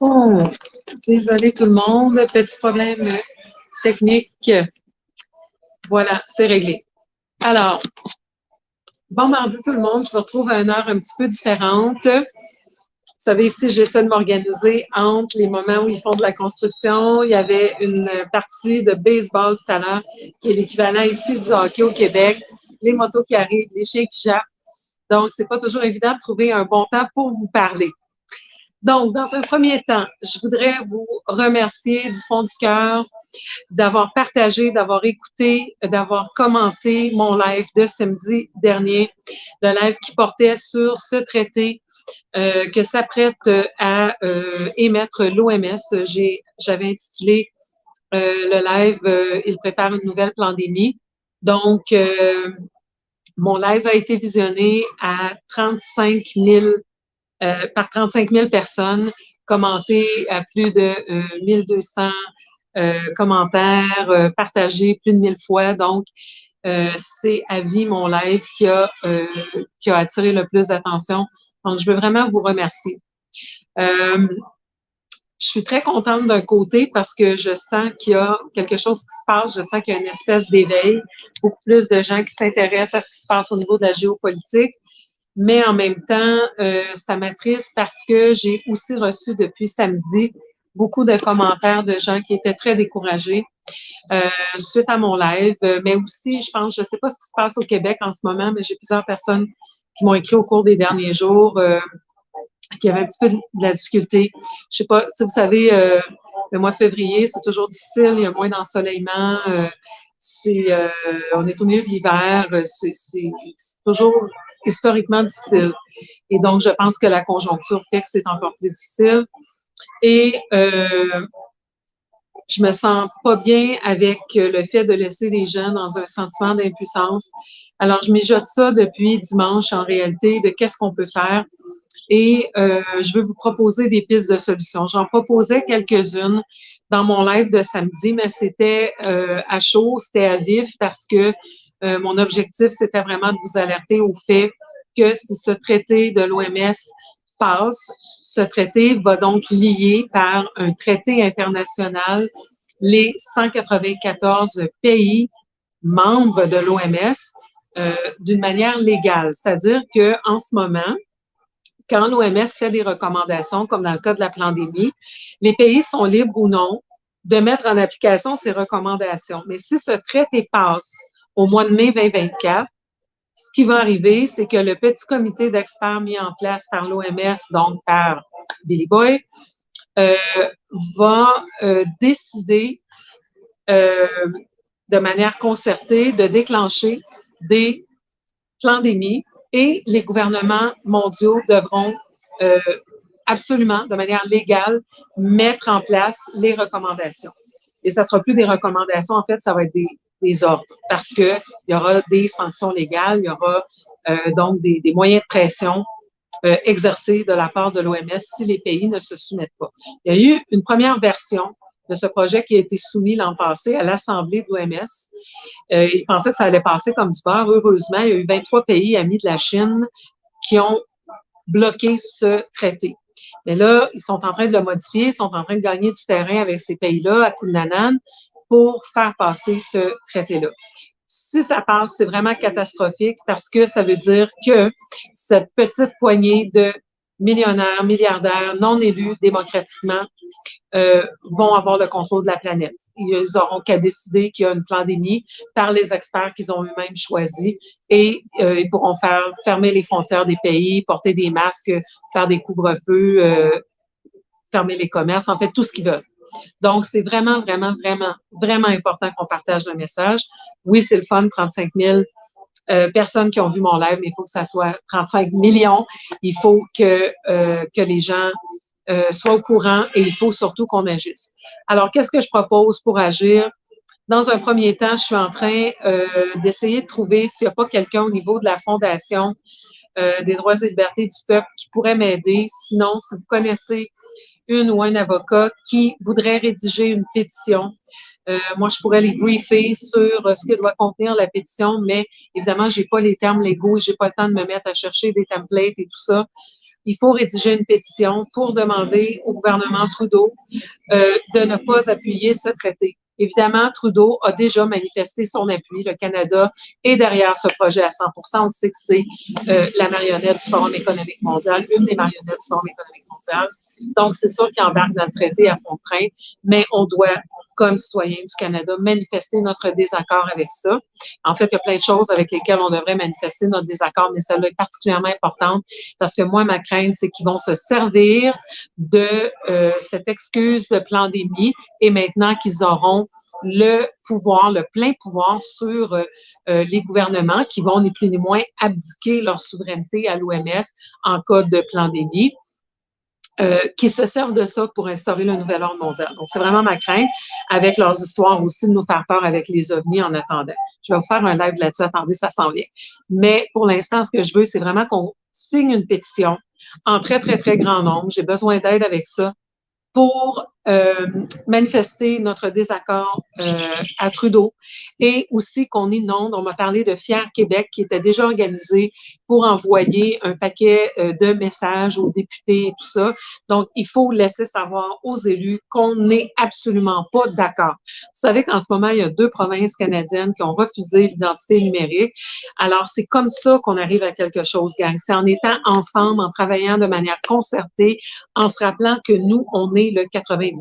Oh, désolé tout le monde, petit problème technique. Voilà, c'est réglé. Alors, bon mardi tout le monde, je me retrouve à une heure un petit peu différente. Vous savez, ici, j'essaie de m'organiser entre les moments où ils font de la construction. Il y avait une partie de baseball tout à l'heure, qui est l'équivalent ici du hockey au Québec. Les motos qui arrivent, les chiens qui jappent. Donc, c'est pas toujours évident de trouver un bon temps pour vous parler. Donc, dans un premier temps, je voudrais vous remercier du fond du cœur d'avoir partagé, d'avoir écouté, d'avoir commenté mon live de samedi dernier, le live qui portait sur ce traité que s'apprête à émettre l'OMS. J'avais intitulé le live Il prépare une nouvelle pandémie. Donc, mon live a été visionné à 35 000 par 35 000 personnes, commenté à plus de 1200 commentaires, partagés plus de 1000 fois. Donc, c'est à vie mon live qui a attiré le plus d'attention. Donc, je veux vraiment vous remercier. Je suis très contente d'un côté parce que je sens qu'il y a quelque chose qui se passe. Je sens qu'il y a une espèce d'éveil. Beaucoup plus de gens qui s'intéressent à ce qui se passe au niveau de la géopolitique. Mais en même temps, ça m'attriste parce que j'ai aussi reçu depuis samedi beaucoup de commentaires de gens qui étaient très découragés suite à mon live. Mais aussi, je pense, je ne sais pas ce qui se passe au Québec en ce moment, mais j'ai plusieurs personnes qui m'ont écrit au cours des derniers jours qui avaient un petit peu de la difficulté. Je sais pas, si vous savez, le mois de février, c'est toujours difficile, il y a moins d'ensoleillement. On est au milieu de l'hiver, c'est toujours historiquement difficile. Et donc, je pense que la conjoncture fait que c'est encore plus difficile. Et je me sens pas bien avec le fait de laisser les gens dans un sentiment d'impuissance. Alors, je mijote ça depuis dimanche en réalité de qu'est-ce qu'on peut faire. Et je veux vous proposer des pistes de solutions. J'en proposais quelques-unes dans mon live de samedi, mais c'était à chaud, c'était à vif parce que mon objectif, c'était vraiment de vous alerter au fait que si ce traité de l'OMS passe, ce traité va donc lier par un traité international les 194 pays membres de l'OMS d'une manière légale. C'est-à-dire qu'en ce moment, quand l'OMS fait des recommandations, comme dans le cas de la pandémie, les pays sont libres ou non de mettre en application ces recommandations. Mais si ce traité passe au mois de mai 2024, ce qui va arriver, c'est que le petit comité d'experts mis en place par l'OMS, donc par Billy Boy, va décider de manière concertée de déclencher des pandémies et les gouvernements mondiaux devront absolument, de manière légale, mettre en place les recommandations. Et ça ne sera plus des recommandations, en fait, ça va être des ordres parce qu'il y aura des sanctions légales, il y aura donc des moyens de pression exercés de la part de l'OMS si les pays ne se soumettent pas. Il y a eu une première version de ce projet qui a été soumis l'an passé à l'Assemblée de l'OMS. Ils pensaient que ça allait passer comme du beurre. Heureusement, il y a eu 23 pays amis de la Chine qui ont bloqué ce traité. Mais là, ils sont en train de le modifier, ils sont en train de gagner du terrain avec ces pays-là à coup de nanane pour faire passer ce traité-là. Si ça passe, c'est vraiment catastrophique parce que ça veut dire que cette petite poignée de millionnaires, milliardaires, non élus démocratiquement, vont avoir le contrôle de la planète. Ils auront qu'à décider qu'il y a une pandémie par les experts qu'ils ont eux-mêmes choisis et ils pourront faire fermer les frontières des pays, porter des masques, faire des couvre-feux, fermer les commerces, en fait, tout ce qu'ils veulent. Donc, c'est vraiment, vraiment, vraiment, vraiment important qu'on partage le message. Oui, c'est le fun, 35 000 personnes qui ont vu mon live, mais il faut que ça soit 35 millions. Il faut que les gens soient au courant et il faut surtout qu'on agisse. Alors, qu'est-ce que je propose pour agir? Dans un premier temps, je suis en train d'essayer de trouver s'il n'y a pas quelqu'un au niveau de la Fondation des droits et libertés du peuple qui pourrait m'aider. Sinon, si vous connaissez une ou un avocat qui voudrait rédiger une pétition, moi, je pourrais les briefer sur ce que doit contenir la pétition, mais évidemment, j'ai pas les termes légaux et j'ai pas le temps de me mettre à chercher des templates et tout ça. il faut rédiger une pétition pour demander au gouvernement Trudeau de ne pas appuyer ce traité. Évidemment, Trudeau a déjà manifesté son appui. Le Canada est derrière ce projet à 100%. On sait que c'est la marionnette du Forum économique mondial, une des marionnettes du Forum économique mondial. Donc, c'est sûr qu'il embarque dans le traité à fond de train, mais on doit, comme citoyens du Canada, manifester notre désaccord avec ça. En fait, il y a plein de choses avec lesquelles on devrait manifester notre désaccord, mais celle-là est particulièrement importante parce que moi, ma crainte, c'est qu'ils vont se servir de cette excuse de pandémie et maintenant qu'ils auront le pouvoir, le plein pouvoir sur les gouvernements qui vont ni plus ni moins abdiquer leur souveraineté à l'OMS en cas de pandémie. Qui se servent de ça pour instaurer le nouvel ordre mondial. Donc, c'est vraiment ma crainte, avec leurs histoires aussi, de nous faire peur avec les ovnis en attendant. Je vais vous faire un live là-dessus, attendez, ça s'en vient. Mais pour l'instant, ce que je veux, c'est vraiment qu'on signe une pétition en très, très, très grand nombre. J'ai besoin d'aide avec ça pour manifester notre désaccord à Trudeau et aussi qu'on inonde. On m'a parlé de Fier Québec qui était déjà organisé pour envoyer un paquet de messages aux députés et tout ça. Donc, il faut laisser savoir aux élus qu'on n'est absolument pas d'accord. Vous savez qu'en ce moment, il y a 2 provinces canadiennes qui ont refusé l'identité numérique. Alors, c'est comme ça qu'on arrive à quelque chose, gang. C'est en étant ensemble, en travaillant de manière concertée, en se rappelant que nous, on est le 99%.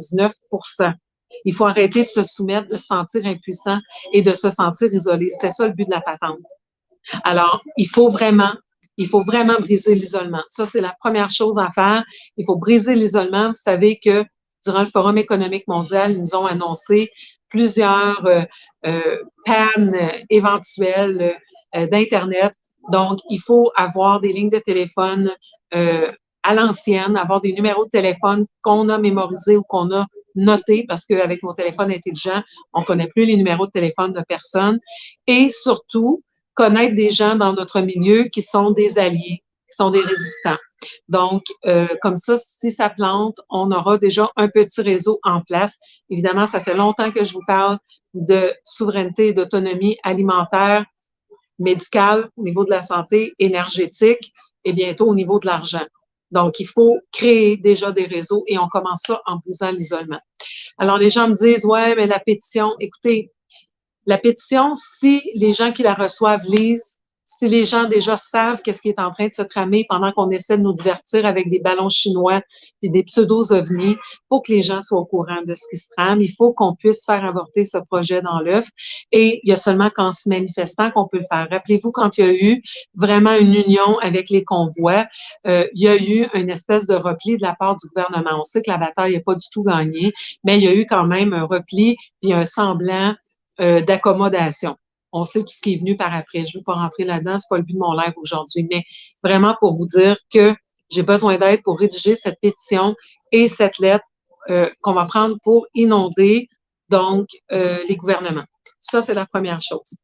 Il faut arrêter de se soumettre, de se sentir impuissant et de se sentir isolé. C'était ça le but de la patente. Alors, il faut vraiment briser l'isolement. Ça, c'est la première chose à faire. Il faut briser l'isolement. Vous savez que durant le Forum économique mondial, ils nous ont annoncé plusieurs pannes éventuelles d'Internet. Donc, il faut avoir des lignes de téléphone à l'ancienne, avoir des numéros de téléphone qu'on a mémorisés ou qu'on a notés, parce qu'avec nos téléphones intelligents, on ne connaît plus les numéros de téléphone de personnes. Et surtout, connaître des gens dans notre milieu qui sont des alliés, qui sont des résistants. Donc, comme ça, si ça plante, on aura déjà un petit réseau en place. Évidemment, ça fait longtemps que je vous parle de souveraineté et d'autonomie alimentaire, médicale, au niveau de la santé, énergétique et bientôt au niveau de l'argent. Donc, il faut créer déjà des réseaux et on commence ça en brisant l'isolement. Alors, les gens me disent, ouais, mais la pétition, écoutez, la pétition, si les gens qui la reçoivent lisent, si les gens déjà savent qu'est-ce qui est en train de se tramer pendant qu'on essaie de nous divertir avec des ballons chinois et des pseudo-ovnis, il faut que les gens soient au courant de ce qui se trame. Il faut qu'on puisse faire avorter ce projet dans l'œuf. Et il y a seulement qu'en se manifestant qu'on peut le faire. Rappelez-vous, quand il y a eu vraiment une union avec les convois, il y a eu une espèce de repli de la part du gouvernement. On sait que la bataille n'est pas du tout gagnée, mais il y a eu quand même un repli puis un semblant d'accommodation. On sait tout ce qui est venu par après. Je ne veux pas rentrer là-dedans, c'est pas le but de mon live aujourd'hui, mais vraiment pour vous dire que j'ai besoin d'aide pour rédiger cette pétition et cette lettre qu'on va prendre pour inonder donc les gouvernements. Ça, c'est la première chose.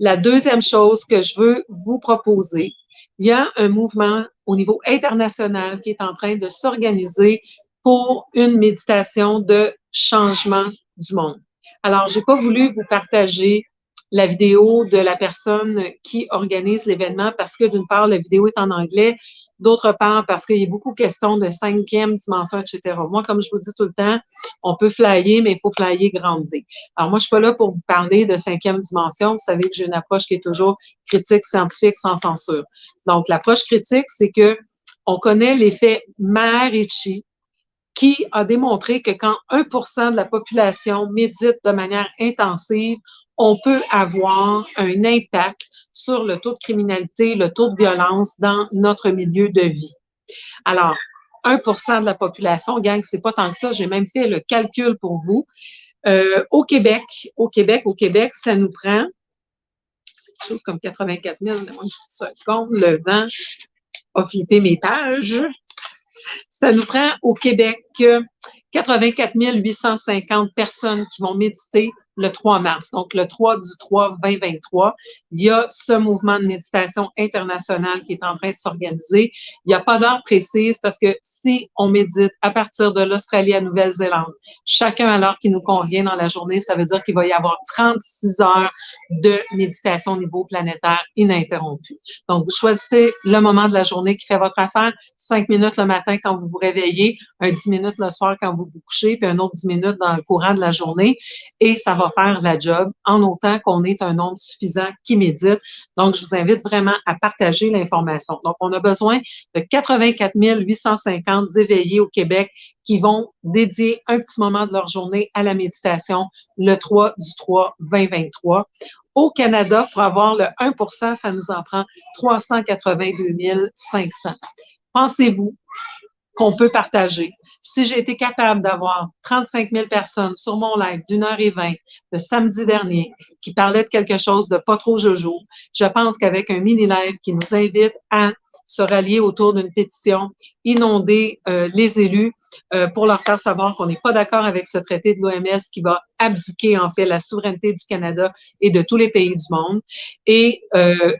La deuxième chose que je veux vous proposer, il y a un mouvement au niveau international qui est en train de s'organiser pour une méditation de changement du monde. Alors, j'ai pas voulu vous partager la vidéo de la personne qui organise l'événement parce que d'une part, la vidéo est en anglais, d'autre part, parce qu'il y a beaucoup de questions de 5e dimension, etc. Moi, comme je vous dis tout le temps, on peut flyer, mais il faut flyer grande D. Alors, moi, je suis pas là pour vous parler de 5e dimension. Vous savez que j'ai une approche qui est toujours critique, scientifique, sans censure. Donc, l'approche critique, c'est que on connaît l'effet Maharishi, qui a démontré que quand 1% de la population médite de manière intensive, on peut avoir un impact sur le taux de criminalité, le taux de violence dans notre milieu de vie. Alors, 1% de la population, gang, c'est pas tant que ça. J'ai même fait le calcul pour vous. Au Québec, ça nous prend quelque chose comme 84 000, une petite seconde, le vent a flippé mes pages. Ça nous prend au Québec 84 850 personnes qui vont méditer le 3 mars. Donc, le 3 du 3 2023, il y a ce mouvement de méditation international qui est en train de s'organiser. Il n'y a pas d'heure précise parce que si on médite à partir de l'Australie à Nouvelle-Zélande, chacun à l'heure qui nous convient dans la journée, ça veut dire qu'il va y avoir 36 heures de méditation au niveau planétaire ininterrompue. Donc, vous choisissez le moment de la journée qui fait votre affaire, 5 minutes le matin quand vous vous réveillez, un 10 minutes le soir quand vous vous couchez, puis un autre 10 minutes dans le courant de la journée, et ça va faire la job en autant qu'on est un nombre suffisant qui médite. Donc, je vous invite vraiment à partager l'information. Donc, on a besoin de 84 850 éveillés au Québec qui vont dédier un petit moment de leur journée à la méditation le 3 du 3 2023. Au Canada, pour avoir le 1 ça nous en prend 382 500. Pensez-vous qu'on peut partager? Si j'ai été capable d'avoir 35 000 personnes sur mon live d'1h20 le samedi dernier qui parlaient de quelque chose de pas trop jojo, je pense qu'avec un mini-live qui nous invite à se rallier autour d'une pétition, inonder les élus pour leur faire savoir qu'on n'est pas d'accord avec ce traité de l'OMS qui va abdiquer en fait la souveraineté du Canada et de tous les pays du monde. Et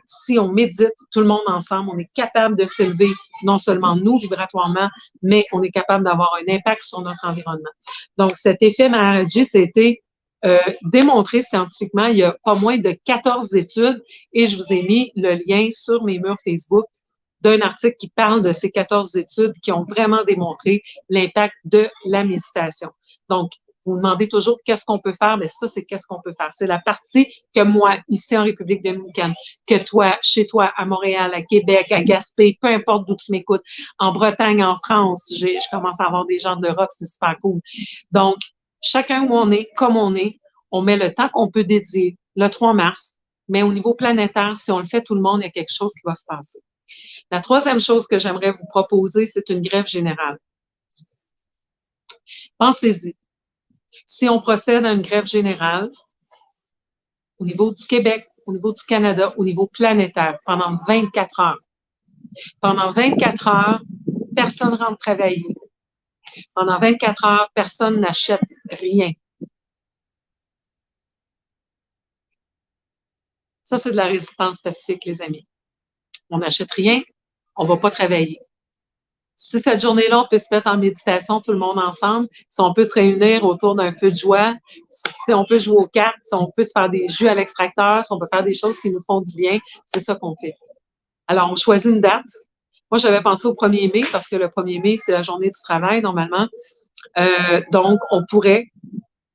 si on médite tout le monde ensemble, on est capable de s'élever non seulement nous vibratoirement, mais on est capable d'avoir un impact sur notre environnement. Donc, cet effet Maharaji, c'était démontré scientifiquement. Il y a pas moins de 14 études et je vous ai mis le lien sur mes murs Facebook d'un article qui parle de ces 14 études qui ont vraiment démontré l'impact de la méditation. Donc, vous me demandez toujours qu'est-ce qu'on peut faire, mais ça, c'est qu'est-ce qu'on peut faire. C'est la partie que moi, ici en République dominicaine, que toi, chez toi, à Montréal, à Québec, à Gaspé, peu importe d'où tu m'écoutes, en Bretagne, en France, je commence à avoir des gens d'Europe, c'est super cool. Donc, chacun où on est, comme on met le temps qu'on peut dédier le 3 mars, mais au niveau planétaire, si on le fait tout le monde, il y a quelque chose qui va se passer. La troisième chose que j'aimerais vous proposer, c'est une grève générale. Pensez-y. Si on procède à une grève générale au niveau du Québec, au niveau du Canada, au niveau planétaire, pendant 24 heures, pendant 24 heures, personne rentre travailler. Pendant 24 heures, personne n'achète rien. Ça, c'est de la résistance pacifique, les amis. On n'achète rien, on ne va pas travailler. Si cette journée-là, on peut se mettre en méditation tout le monde ensemble, si on peut se réunir autour d'un feu de joie, si on peut jouer aux cartes, si on peut se faire des jus à l'extracteur, si on peut faire des choses qui nous font du bien, c'est ça qu'on fait. Alors, on choisit une date. Moi, j'avais pensé au 1er mai parce que le 1er mai, c'est la journée du travail, normalement. Donc, on pourrait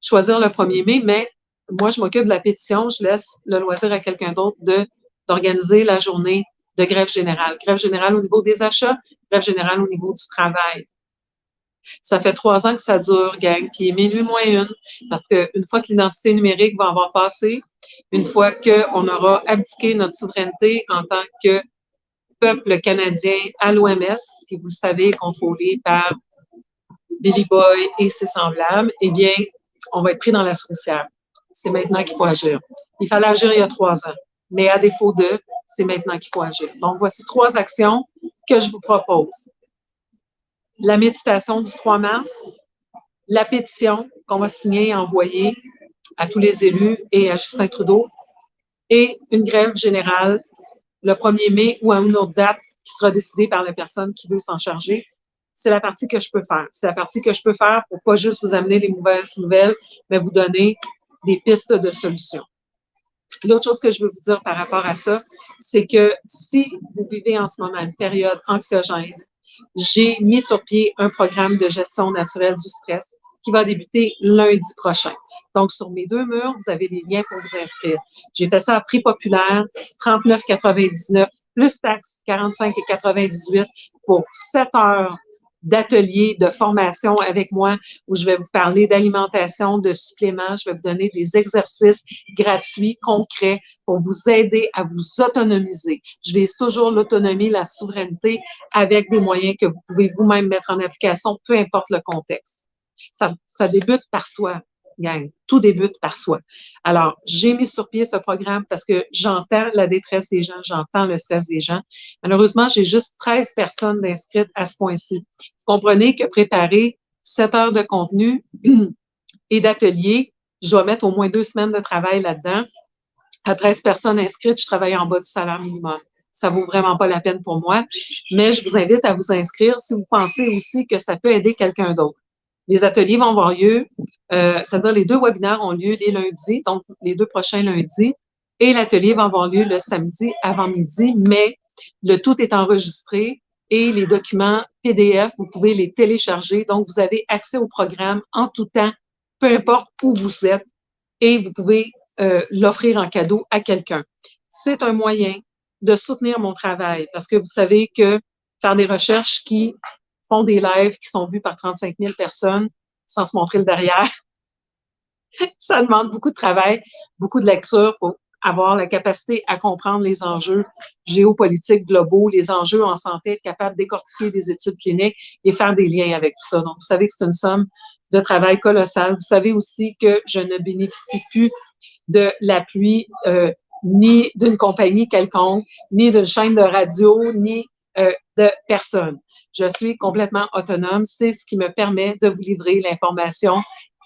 choisir le 1er mai, mais moi, je m'occupe de la pétition. Je laisse le loisir à quelqu'un d'autre d'organiser la journée de grève générale. Grève générale au niveau des achats, grève générale au niveau du travail. Ça fait 3 ans que ça dure, gang, puis minuit moins une, parce qu'une fois que l'identité numérique va avoir passé, une fois qu'on aura abdiqué notre souveraineté en tant que peuple canadien à l'OMS, qui, vous le savez, est contrôlé par Billy Boy et ses semblables, eh bien, on va être pris dans la souricière. C'est maintenant qu'il faut agir. Il fallait agir il y a 3 ans, mais à défaut de, c'est maintenant qu'il faut agir. Donc, voici 3 actions que je vous propose. La méditation du 3 mars, la pétition qu'on va signer et envoyer à tous les élus et à Justin Trudeau, et une grève générale le 1er mai ou à une autre date qui sera décidée par la personne qui veut s'en charger. C'est la partie que je peux faire. C'est la partie que je peux faire pour pas juste vous amener des mauvaises nouvelles, mais vous donner des pistes de solutions. L'autre chose que je veux vous dire par rapport à ça, c'est que si vous vivez en ce moment une période anxiogène, j'ai mis sur pied un programme de gestion naturelle du stress qui va débuter lundi prochain. Donc, sur mes 2 murs, vous avez les liens pour vous inscrire. J'ai fait ça à prix populaire, 39,99 plus taxes, 45,98 pour 7 heures d'ateliers, de formation avec moi où je vais vous parler d'alimentation, de suppléments. Je vais vous donner des exercices gratuits, concrets pour vous aider à vous autonomiser. Je vise toujours l'autonomie, la souveraineté avec des moyens que vous pouvez vous-même mettre en application, peu importe le contexte. Ça débute par soi, gang. Tout débute par soi. Alors, j'ai mis sur pied ce programme parce que j'entends la détresse des gens, j'entends le stress des gens. Malheureusement, j'ai juste 13 personnes d'inscrites à ce point-ci. Vous comprenez que préparer 7 heures de contenu et d'atelier, je dois mettre au moins 2 semaines de travail là-dedans. À 13 personnes inscrites, je travaille en bas du salaire minimum. Ça vaut vraiment pas la peine pour moi, mais je vous invite à vous inscrire si vous pensez aussi que ça peut aider quelqu'un d'autre. Les ateliers vont avoir lieu, c'est-à-dire les 2 webinaires ont lieu les lundis, donc les 2 prochains lundis, et l'atelier va avoir lieu le samedi avant midi, mais le tout est enregistré et les documents PDF, vous pouvez les télécharger, donc vous avez accès au programme en tout temps, peu importe où vous êtes, et vous pouvez l'offrir en cadeau à quelqu'un. C'est un moyen de soutenir mon travail parce que vous savez que faire des recherches qui font des lives qui sont vus par 35 000 personnes sans se montrer le derrière, ça demande beaucoup de travail, beaucoup de lecture. Il faut avoir la capacité à comprendre les enjeux géopolitiques globaux, les enjeux en santé, être capable de décortiquer des études cliniques et faire des liens avec tout ça. Donc, vous savez que c'est une somme de travail colossale. Vous savez aussi que je ne bénéficie plus de l'appui ni d'une compagnie quelconque, ni d'une chaîne de radio, ni de personne. Je suis complètement autonome. C'est ce qui me permet de vous livrer l'information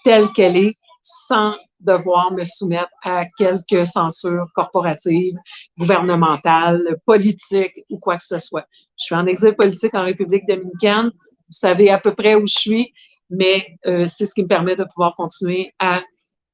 telle qu'elle est sans devoir me soumettre à quelque censure corporative, gouvernementale, politique ou quoi que ce soit. Je suis en exil politique en République dominicaine. Vous savez à peu près où je suis, mais c'est ce qui me permet de pouvoir continuer à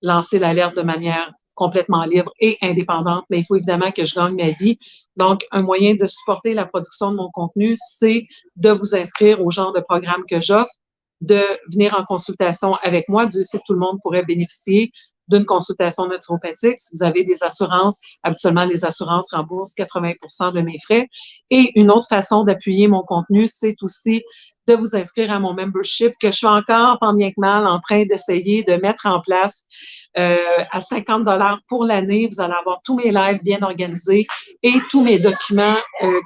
lancer l'alerte de manière complètement libre et indépendante, mais il faut évidemment que je gagne ma vie. Donc, un moyen de supporter la production de mon contenu, c'est de vous inscrire au genre de programme que j'offre, de venir en consultation avec moi. Dieu sait que tout le monde pourrait bénéficier d'une consultation naturopathique. Si vous avez des assurances, habituellement, les assurances remboursent 80% de mes frais. Et une autre façon d'appuyer mon contenu, c'est aussi de vous inscrire à mon membership que je suis encore, tant bien que mal, en train d'essayer de mettre en place à 50 $ pour l'année. Vous allez avoir tous mes lives bien organisés et tous mes documents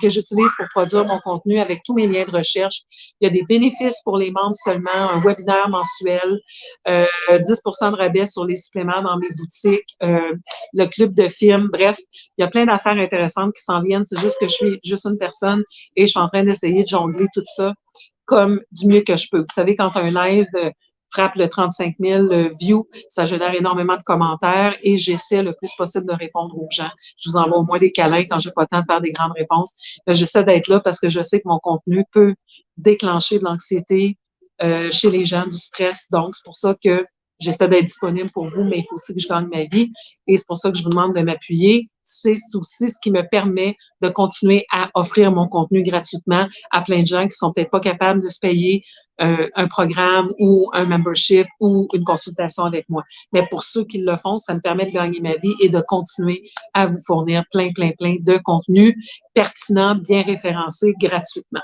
que j'utilise pour produire mon contenu avec tous mes liens de recherche. Il y a des bénéfices pour les membres seulement, un webinaire mensuel, 10% de rabais sur les suppléments dans mes boutiques, le club de films. Bref, il y a plein d'affaires intéressantes qui s'en viennent. C'est juste que je suis juste une personne et je suis en train d'essayer de jongler tout ça comme du mieux que je peux. Vous savez, quand un live frappe le 35 000 views, ça génère énormément de commentaires et j'essaie le plus possible de répondre aux gens. Je vous envoie au moins des câlins quand j'ai pas le temps de faire des grandes réponses. J'essaie d'être là parce que je sais que mon contenu peut déclencher de l'anxiété chez les gens, du stress. Donc, c'est pour ça que j'essaie d'être disponible pour vous, mais il faut aussi que je gagne ma vie. Et c'est pour ça que je vous demande de m'appuyer. C'est aussi ce qui me permet de continuer à offrir mon contenu gratuitement à plein de gens qui sont peut-être pas capables de se payer un programme ou un membership ou une consultation avec moi. Mais pour ceux qui le font, ça me permet de gagner ma vie et de continuer à vous fournir plein de contenu pertinent, bien référencé gratuitement.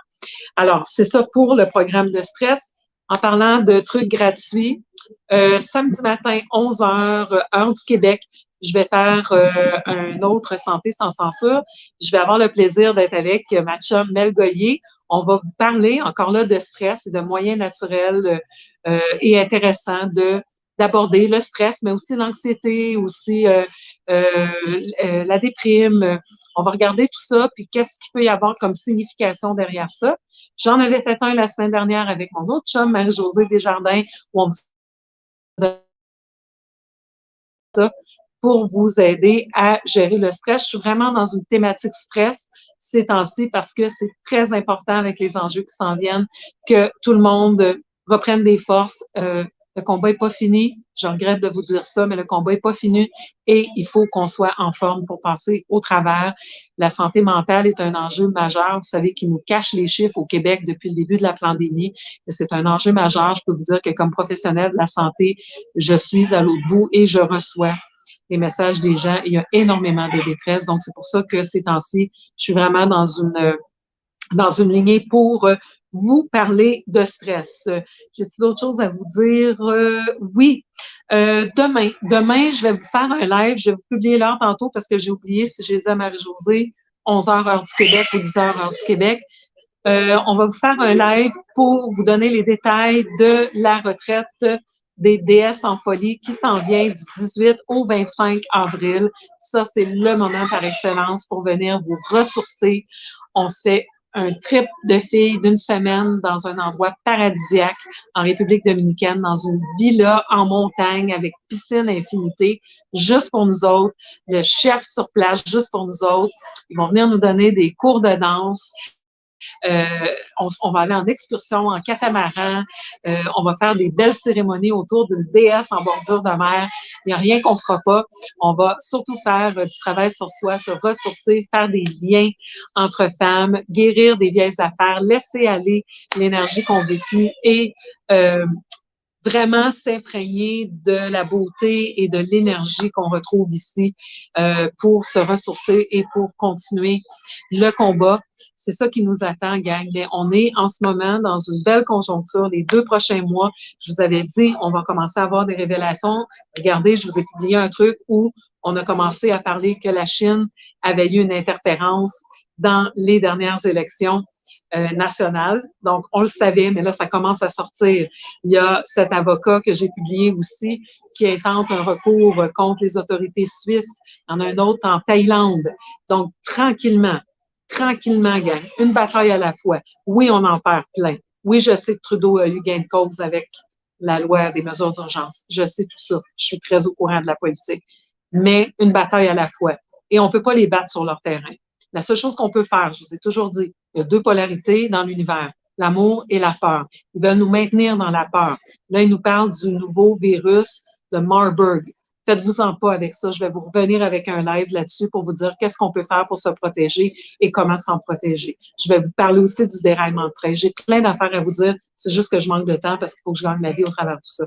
Alors, c'est ça pour le programme de stress. En parlant de trucs gratuits, samedi matin, 11 h, heure du Québec, je vais faire un autre Santé sans censure. Je vais avoir le plaisir d'être avec ma chum Mel Gollier. On va vous parler encore là de stress et de moyens naturels et intéressants d'aborder le stress, mais aussi l'anxiété, aussi la déprime. On va regarder tout ça, puis qu'est-ce qu'il peut y avoir comme signification derrière ça. J'en avais fait un la semaine dernière avec mon autre chum, Marie-Josée Desjardins, où on vous ça pour vous aider à gérer le stress. Je suis vraiment dans une thématique stress ces temps-ci parce que c'est très important avec les enjeux qui s'en viennent que tout le monde reprenne des forces. Le combat n'est pas fini. Je regrette de vous dire ça, mais le combat n'est pas fini et il faut qu'on soit en forme pour passer au travers. La santé mentale est un enjeu majeur. Vous savez qu'il nous cache les chiffres au Québec depuis le début de la pandémie. C'est un enjeu majeur. Je peux vous dire que comme professionnelle de la santé, je suis à l'autre bout et je reçois les messages des gens. Il y a énormément de détresse. Donc, c'est pour ça que ces temps-ci, je suis vraiment dans une lignée pour vous parler de stress. J'ai d'autres choses à vous dire? Oui. Demain, je vais vous faire un live. Je vais vous publier l'heure tantôt parce que j'ai oublié si j'ai dit à Marie-Josée, 11 h heure du Québec ou 10 h heure du Québec. On va vous faire un live pour vous donner les détails de la retraite des déesses en folie qui s'en vient du 18 au 25 avril. Ça, c'est le moment par excellence pour venir vous ressourcer. On se fait un trip de filles d'une semaine dans un endroit paradisiaque en République dominicaine, dans une villa en montagne avec piscine infinité, juste pour nous autres, le chef sur place, juste pour nous autres. Ils vont venir nous donner des cours de danse. Euh, on va aller en excursion, en catamaran. On va faire des belles cérémonies autour d'une déesse en bordure de mer. Il n'y a rien qu'on ne fera pas. On va surtout faire du travail sur soi, se ressourcer, faire des liens entre femmes, guérir des vieilles affaires, laisser aller l'énergie qu'on veut plus et vraiment s'imprégner de la beauté et de l'énergie qu'on retrouve ici pour se ressourcer et pour continuer le combat. C'est ça qui nous attend, gang. Mais on est en ce moment dans une belle conjoncture. Les 2 prochains mois, je vous avais dit, on va commencer à avoir des révélations. Regardez, je vous ai publié un truc où on a commencé à parler que la Chine avait eu une interférence dans les dernières élections nationales. Donc, on le savait, mais là, ça commence à sortir. Il y a cet avocat que j'ai publié aussi qui intente un recours contre les autorités suisses. Il y en a un autre en Thaïlande. Donc, tranquillement, gang, une bataille à la fois. Oui, on en perd plein. Oui, je sais que Trudeau a eu gain de cause avec la loi des mesures d'urgence. Je sais tout ça. Je suis très au courant de la politique. Mais une bataille à la fois. Et on ne peut pas les battre sur leur terrain. La seule chose qu'on peut faire, je vous ai toujours dit, il y a 2 polarités dans l'univers, l'amour et la peur. Ils veulent nous maintenir dans la peur. Là, ils nous parlent du nouveau virus de Marburg. Faites-vous-en pas avec ça. Je vais vous revenir avec un live là-dessus pour vous dire qu'est-ce qu'on peut faire pour se protéger et comment s'en protéger. Je vais vous parler aussi du déraillement de train. J'ai plein d'affaires à vous dire. C'est juste que je manque de temps parce qu'il faut que je gagne ma vie au travers de tout ça.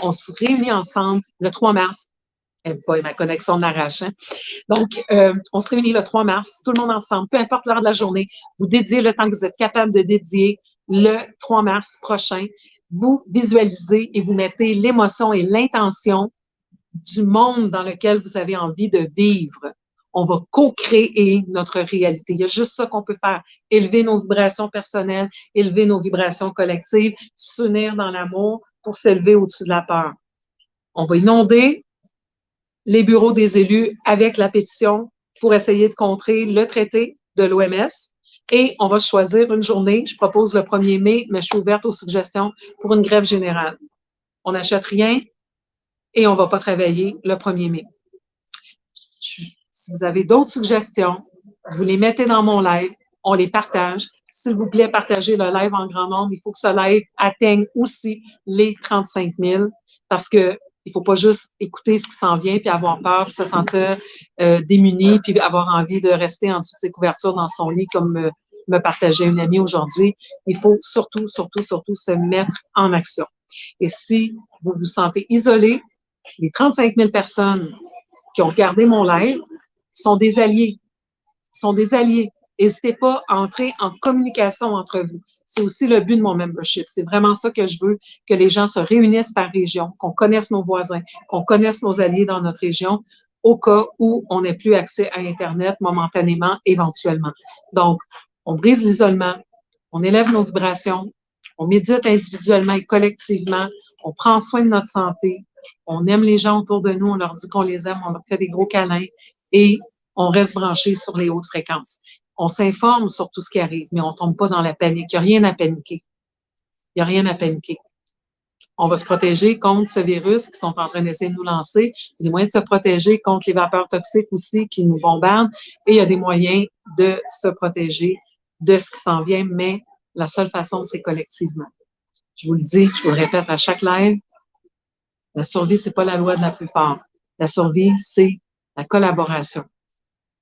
On se réunit ensemble le 3 mars. Boy, ma connexion n'arrache. Hein? Donc, on se réunit le 3 mars, tout le monde ensemble, peu importe l'heure de la journée. Vous dédiez le temps que vous êtes capable de dédier le 3 mars prochain. Vous visualisez et vous mettez l'émotion et l'intention du monde dans lequel vous avez envie de vivre. On va co-créer notre réalité. Il y a juste ça qu'on peut faire. Élever nos vibrations personnelles, élever nos vibrations collectives, s'unir dans l'amour pour s'élever au-dessus de la peur. On va inonder les bureaux des élus avec la pétition pour essayer de contrer le traité de l'OMS. Et on va choisir une journée. Je propose le 1er mai, mais je suis ouverte aux suggestions pour une grève générale. On n'achète rien et on ne va pas travailler le 1er mai. Si vous avez d'autres suggestions, vous les mettez dans mon live, on les partage. S'il vous plaît, partagez le live en grand nombre. Il faut que ce live atteigne aussi les 35 000 parce que il faut pas juste écouter ce qui s'en vient puis avoir peur, puis se sentir démuni puis avoir envie de rester en dessous de ses couvertures dans son lit comme me partageait une amie aujourd'hui. Il faut surtout se mettre en action. Et si vous vous sentez isolé, les 35 000 personnes qui ont regardé mon live sont des alliés. Sont des alliés. N'hésitez pas à entrer en communication entre vous. C'est aussi le but de mon membership. C'est vraiment ça que je veux, que les gens se réunissent par région, qu'on connaisse nos voisins, qu'on connaisse nos alliés dans notre région, au cas où on n'ait plus accès à Internet momentanément, éventuellement. Donc, on brise l'isolement, on élève nos vibrations, on médite individuellement et collectivement, on prend soin de notre santé, on aime les gens autour de nous, on leur dit qu'on les aime, on leur fait des gros câlins et on reste branché sur les hautes fréquences. On s'informe sur tout ce qui arrive, mais on ne tombe pas dans la panique. Il n'y a rien à paniquer. Il n'y a rien à paniquer. On va se protéger contre ce virus qui sont en train d'essayer de nous lancer. Il y a des moyens de se protéger contre les vapeurs toxiques aussi qui nous bombardent. Et il y a des moyens de se protéger de ce qui s'en vient, mais la seule façon, c'est collectivement. Je vous le dis, je vous le répète à chaque live, la survie, c'est pas la loi de la plus forte. La survie, c'est la collaboration.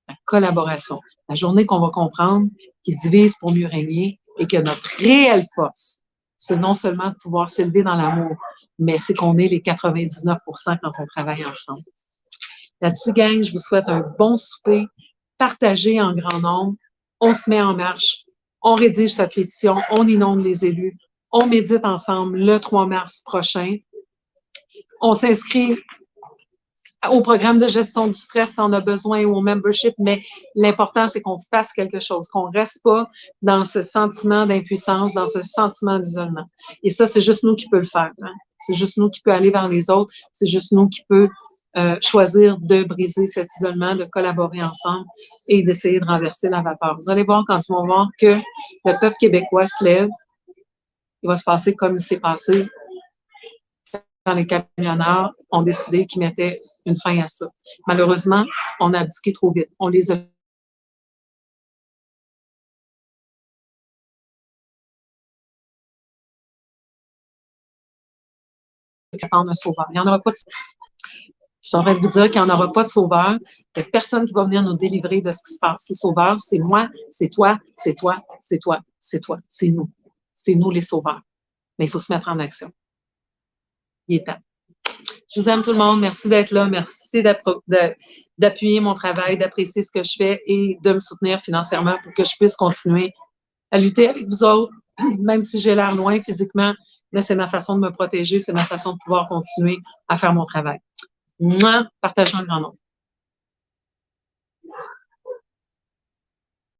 La collaboration. La journée qu'on va comprendre qu'il divise pour mieux régner et que notre réelle force, c'est non seulement de pouvoir s'élever dans l'amour, mais c'est qu'on est les 99% quand on travaille ensemble. Là-dessus, gang, je vous souhaite un bon souper, partagez en grand nombre, on se met en marche, on rédige sa pétition, on inonde les élus, on médite ensemble le 3 mars prochain. On s'inscrit au programme de gestion du stress si on a besoin ou au membership, mais l'important, c'est qu'on fasse quelque chose, qu'on reste pas dans ce sentiment d'impuissance, dans ce sentiment d'isolement. Et ça, c'est juste nous qui peut le faire. Hein? C'est juste nous qui peut aller vers les autres. C'est juste nous qui peut choisir de briser cet isolement, de collaborer ensemble et d'essayer de renverser la vapeur. Vous allez voir quand ils vont voir que le peuple québécois se lève, il va se passer comme il s'est passé quand les camionneurs ont décidé qu'ils mettaient une fin à ça. Malheureusement, on a abdiqué trop vite. On les a fait attendre un sauveur. Il n'y en aura pas de Je suis en train de vous dire qu'il n'y en aura pas de sauveur. Il n'y a personne qui va venir nous délivrer de ce qui se passe. Les sauveurs, c'est moi, c'est toi, c'est toi, c'est toi, c'est toi. C'est nous. C'est nous les sauveurs. Mais il faut se mettre en action. Il est temps. Je vous aime tout le monde. Merci d'être là. Merci d'appuyer mon travail, d'apprécier ce que je fais et de me soutenir financièrement pour que je puisse continuer à lutter avec vous autres, même si j'ai l'air loin physiquement, mais c'est ma façon de me protéger, c'est ma façon de pouvoir continuer à faire mon travail. Moi, partageons le grand nombre.